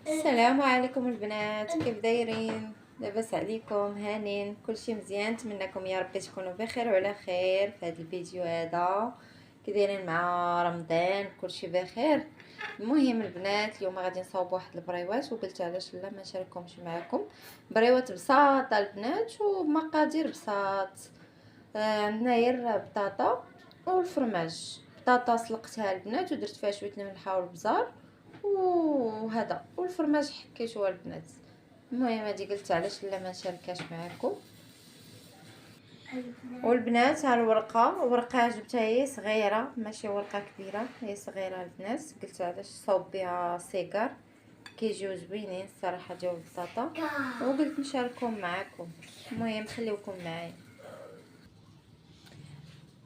السلام عليكم البنات، كيف دايرين؟ لاباس عليكم؟ هانين؟ كلشي مزيان؟ نتمنىكم يا ربي تكونوا بخير وعلى خير في هذا الفيديو هذا. كي دايرين مع رمضان؟ كلشي بخير. المهم البنات اليوم غادي نصاوب واحد البريوات، وقلت علاش لا ما نشاركهمش معكم. بريوات بساطه البنات ومقادير بساط. عندنا غير البطاطا والفرماج. بطاطا سلقتها البنات ودرت فيها شويه الملحه والبزار وهذا، والفرماج حكيتو البنات. المهم هادي قلت علاش لا ما نشاركهاش معكم. والبنات ها ورقه جبتها هي صغيره، ماشي ورقه كبيره، هي صغيره البنات. قلت علاش صوب بها سيجار، كيجيو زوينين الصراحه ديال البطاطا، وقلت نشاركهم معكم. المهم خليوكم معايا.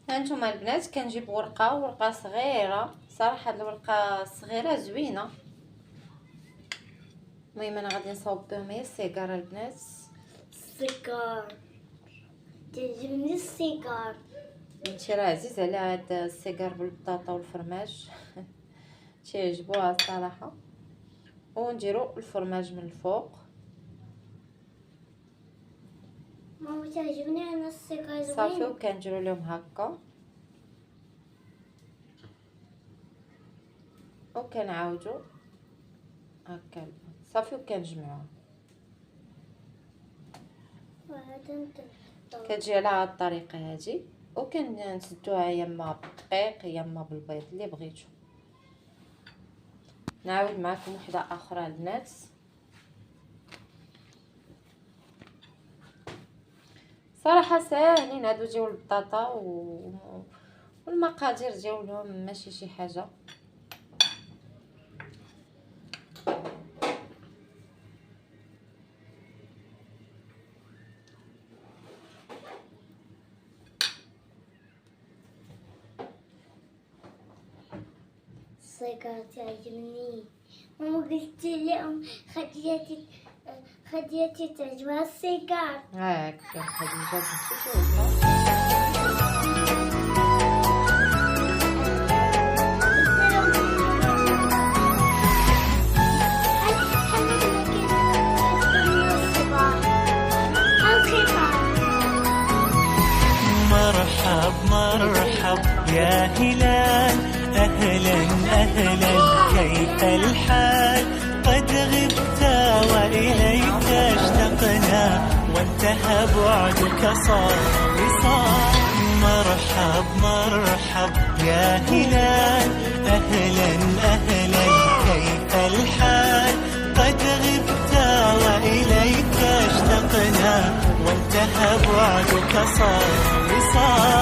هانتوما البنات كنجيب ورقه صغيره، صراحه هاد الورقه الصغيره زوينه. المهم انا غادي نصاوب بهم هي السيجار البنات. السيجار تعجبني السيجار. انتي راه عزيز على هاد السيجار بالبطاطا والفرماج تيعجبوها الصراحه. ونديرو الفرماج من الفوق. ماما تعجبني انا السيجار صافي، زوين. وكنديرو لهم هكا وكنعاودو هكا صافي، وكنجمعوهم. كتجي على هاد الطريقه هادي، وكنسدوها يما بالدقيق يما بالبيض اللي بغيتو. نعاود معكم وحده اخرى البنات. صراحه ساهلين هادو ديال البطاطا والمقادير ديالهم ماشي شي حاجه. السيجار تعجبني. ماما قلت لهم خديتي تعجبها السيجار. هاك يا خديجه بنتي شوفها. مرحب يا هلال، أهلا أهلا كيف الحال؟ قد غبت وإليك اشتقنا، وانتهى بعدك صار وصال. مرحب يا هلال، أهلا أهلا كيف الحال؟ قد غبت وإليك اشتقنا، وانتهى بعدك صار وصال.